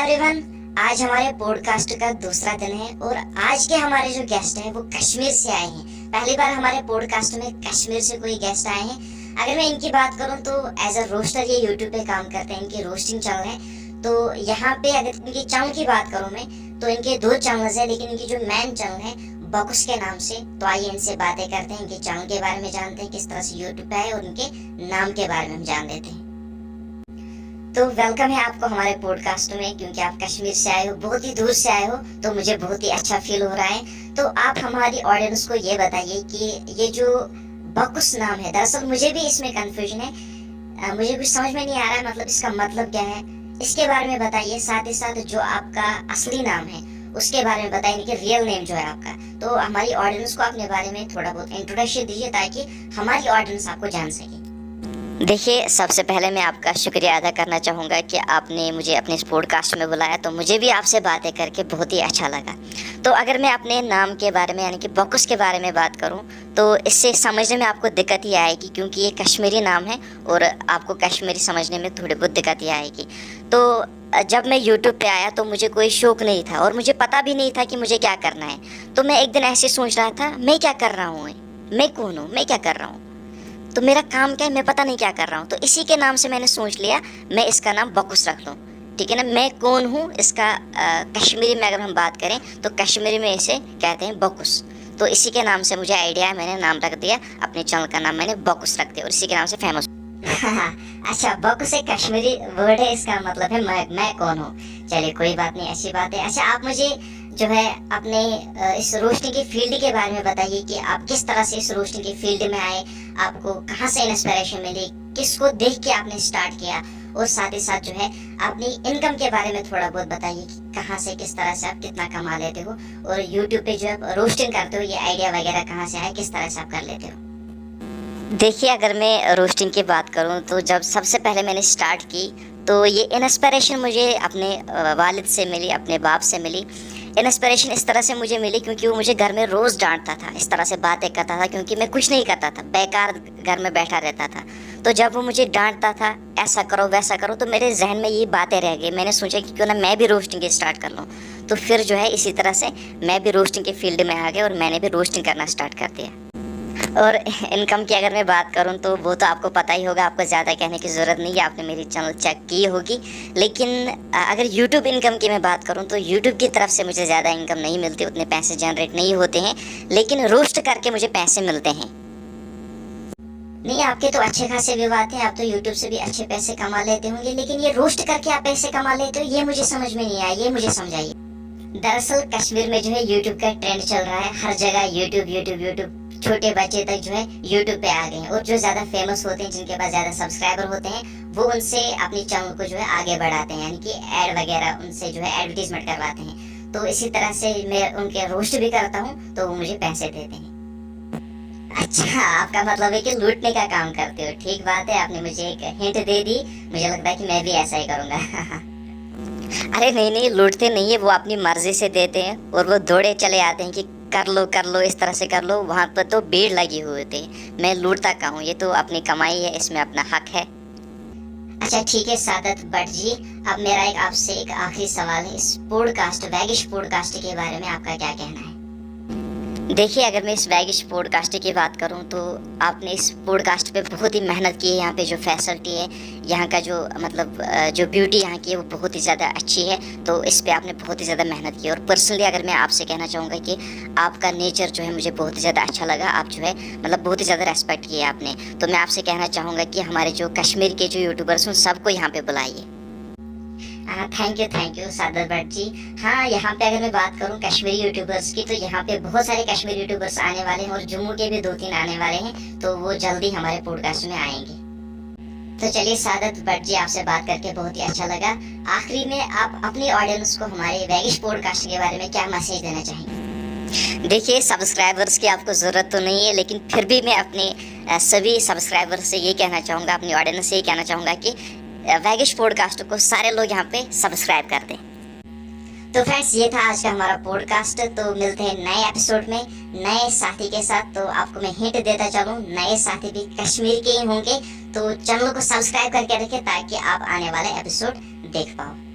Everyone, आज हमारे podcast का दूसरा दिन है और आज के हमारे जो गेस्ट हैं वो कश्मीर से आए हैं। पहली बार हमारे पॉडकास्ट में कश्मीर से कोई गेस्ट आए हैं। अगर मैं इनकी बात करूं तो एज अ रोस्टर ये यूट्यूब पे काम करते हैं, इनकी रोस्टिंग चैनल है। तो यहाँ पे अगर इनकी चैनल की बात करूं मैं तो इनके दो चैनल्स है, लेकिन इनकी जो मेन चैनल है बकुस के नाम से। तो आइए इनसे बातें करते हैं, इनके चैनल के बारे में जानते हैं, किस तरह से यूट्यूब पे आए और इनके नाम के बारे में हम जान लेते हैं। तो वेलकम है आपको हमारे पॉडकास्ट में, क्योंकि आप कश्मीर से आए हो, बहुत ही दूर से आए हो, तो मुझे बहुत ही अच्छा फील हो रहा है। तो आप हमारी ऑडियंस को ये बताइए कि ये जो बकुस नाम है, दरअसल मुझे भी इसमें कंफ्यूजन है, मुझे कुछ समझ में नहीं आ रहा है, मतलब इसका मतलब क्या है, इसके बारे में बताइए। साथ ही साथ जो आपका असली नाम है उसके बारे में बताइए, कि रियल नेम जो है आपका। तो हमारी ऑडियंस को अपने बारे में थोड़ा बहुत इंट्रोडक्शन दीजिए ताकि हमारी ऑडियंस आपको जान सके। देखिए, सबसे पहले मैं आपका शुक्रिया अदा करना चाहूँगा कि आपने मुझे अपने इस पॉडकास्ट में बुलाया, तो मुझे भी आपसे बातें करके बहुत ही अच्छा लगा। तो अगर मैं अपने नाम के बारे में यानी कि बकुस के बारे में बात करूँ तो इससे समझने में आपको दिक्कत ही आएगी, क्योंकि ये कश्मीरी नाम है और आपको कश्मीरी समझने में थोड़ी बहुत दिक्कत ही आएगी। तो जब मैं यूट्यूब पे आया तो मुझे कोई शौक़ नहीं था और मुझे पता भी नहीं था कि मुझे क्या करना है। तो मैं एक दिन ऐसे सोच रहा था, मैं क्या कर रहा हूँ, मैं कौन हूँ, मैं क्या कर रहा हूँ, तो मेरा काम क्या है, मैं पता नहीं क्या कर रहा हूँ। तो इसी के नाम से मैंने सोच लिया मैं इसका नाम बकुस रख लूँ, ठीक है ना। मैं कौन हूँ इसका कश्मीरी में अगर हम बात करें तो कश्मीरी में इसे कहते हैं बकुस। तो इसी के नाम से मुझे आइडिया है, मैंने नाम रख दिया, अपने चैनल का नाम मैंने बकुस रख दिया और इसी के नाम से फेमस। अच्छा, बकुस एक कश्मीरी वर्ड है, इसका मतलब है मैं कौन हूँ। चलिए कोई बात नहीं, अच्छी बात है। अच्छा, आप मुझे जो है अपने इस रोस्टिंग की फील्ड के बारे में बताइए कि आप किस तरह से इस रोस्टिंग की फील्ड में आए, आपको कहाँ से इंस्पिरेशन मिली, किसको देख के आपने स्टार्ट किया, और साथ ही साथ जो है अपनी इनकम के बारे में थोड़ा बहुत बताइए कि कहाँ से, किस तरह से आप कितना कमा लेते हो, और यूट्यूब पे जो आप रोस्टिंग करते हो ये आइडिया वगैरह कहाँ से आया, किस तरह से आप कर लेते हो। देखिए, अगर मैं रोस्टिंग की बात करूं तो जब सबसे पहले मैंने स्टार्ट की तो ये इंस्पिरेशन मुझे अपने वालिद से मिली, अपने बाप से मिली। इंस्पिरेशन इस तरह से मुझे मिली क्योंकि वो मुझे घर में रोज़ डांटता था, इस तरह से बातें करता था, क्योंकि मैं कुछ नहीं करता था, बेकार घर में बैठा रहता था। तो जब वो मुझे डांटता था, ऐसा करो वैसा करो, तो मेरे जहन में ये बातें रह गई। मैंने सोचा कि क्यों ना मैं भी रोस्टिंग स्टार्ट कर लूँ। तो फिर जो है इसी तरह से मैं भी रोस्टिंग के फील्ड में आ गया और मैंने भी रोस्टिंग करना स्टार्ट कर दिया। और इनकम की अगर मैं बात करूं तो वो तो आपको पता ही होगा, आपको ज़्यादा कहने की ज़रूरत नहीं है, आपने मेरी चैनल चेक की होगी। लेकिन अगर यूट्यूब इनकम की मैं बात करूं तो यूट्यूब की तरफ से मुझे ज़्यादा इनकम नहीं मिलती, उतने पैसे जनरेट नहीं होते हैं, लेकिन रोस्ट करके मुझे पैसे मिलते हैं। नहीं, आपके तो अच्छे खासे व्यू आते हैं, आप तो यूट्यूब से भी अच्छे पैसे कमा लेते होंगे, लेकिन ये रोस्ट करके आप पैसे कमा लेते हो, ये मुझे समझ में नहीं आया, ये मुझे समझाइए। दरअसल कश्मीर में जो है यूट्यूब का ट्रेंड चल रहा है, हर जगह यूट्यूब यूट्यूब यूट्यूब, छोटे बच्चे तक जो है यूट्यूब पे आ गए हैं, और जो ज़्यादा फेमस होते हैं, जिनके पास ज़्यादा सब्सक्राइबर होते हैं, वो उनसे अपनी चैनल को जो है आगे बढ़ाते हैं, यानी कि ऐड वगैरह उनसे जो है एडवर्टीजमेंट करवाते हैं। तो इसी तरह से मैं उनके रोस्ट भी करता हूँ तो वो मुझे पैसे देते हैं। अच्छा, आपका मतलब है कि लूटने का काम करते हो। ठीक बात है, आपने मुझे एक हिंट दे दी, मुझे लगता है कि मैं भी ऐसा ही करूँगा। अरे नहीं, लूटते नहीं है, वो अपनी मर्जी से देते हैं और वो दौड़े चले आते हैं कि कर लो, इस तरह से कर लो। वहाँ पर तो भीड़ लगी हुई थी, मैं लूटता का हूँ, ये तो अपनी कमाई है, इसमें अपना हक है। अच्छा ठीक है सादत भट्ट जी, अब मेरा आपसे एक आखिरी सवाल है, इस पॉडकास्ट वैगिश पॉडकास्ट के बारे में आपका क्या कहना है। देखिए, अगर मैं इस वैगिश पॉडकास्ट की बात करूं तो आपने इस पॉडकास्ट पे बहुत ही मेहनत की है। यहाँ पे जो फैसिलिटी है, यहाँ का जो मतलब जो ब्यूटी यहाँ की है वो बहुत ही ज़्यादा अच्छी है। तो इस पे आपने बहुत ही ज़्यादा मेहनत की। और पर्सनली अगर मैं आपसे कहना चाहूँगा कि आपका नेचर जो है मुझे बहुत ही ज़्यादा अच्छा लगा। आप जो है मतलब बहुत ही ज़्यादा रेस्पेक्ट किया आपने। तो मैं आपसे कहना चाहूँगा कि हमारे जो कश्मीर के जो यूट्यूबर्स हैं सबको यहाँ पर बुलाइए। थैंक यू सादत भट्ट जी। हाँ, यहाँ पे अगर मैं बात करूँ कश्मीरी यूट्यूबर्स की, तो यहाँ पे बहुत सारे कश्मीरी यूट्यूबर्स आने वाले हैं और जम्मू के भी 2-3 आने वाले हैं, तो वो जल्दी हमारे पॉडकास्ट में आएंगे। तो चलिए सादत भट्ट जी, आपसे बात करके बहुत ही अच्छा लगा। आखिरी में आप अपनी ऑडियंस को हमारे वैगिश पॉडकास्ट के बारे में क्या मैसेज देना चाहेंगे। देखिए, सब्सक्राइबर्स की आपको ज़रूरत तो नहीं है, लेकिन फिर भी मैं अपने सभी सब्सक्राइबर्स से ये कहना चाहूँगा, अपनी ऑडियंस से ये कहना चाहूँगा कि वैगिश पॉडकास्ट को सारे लोग यहाँ पे सब्सक्राइब कर दें। तो फ्रेंड्स, ये था आज का हमारा पॉडकास्ट। तो मिलते हैं नए एपिसोड में नए साथी के साथ। तो आपको मैं हिंट देता चलूँ, नए साथी भी कश्मीर के ही होंगे, तो चैनल को सब्सक्राइब करके रखें ताकि आप आने वाले एपिसोड देख पाओ।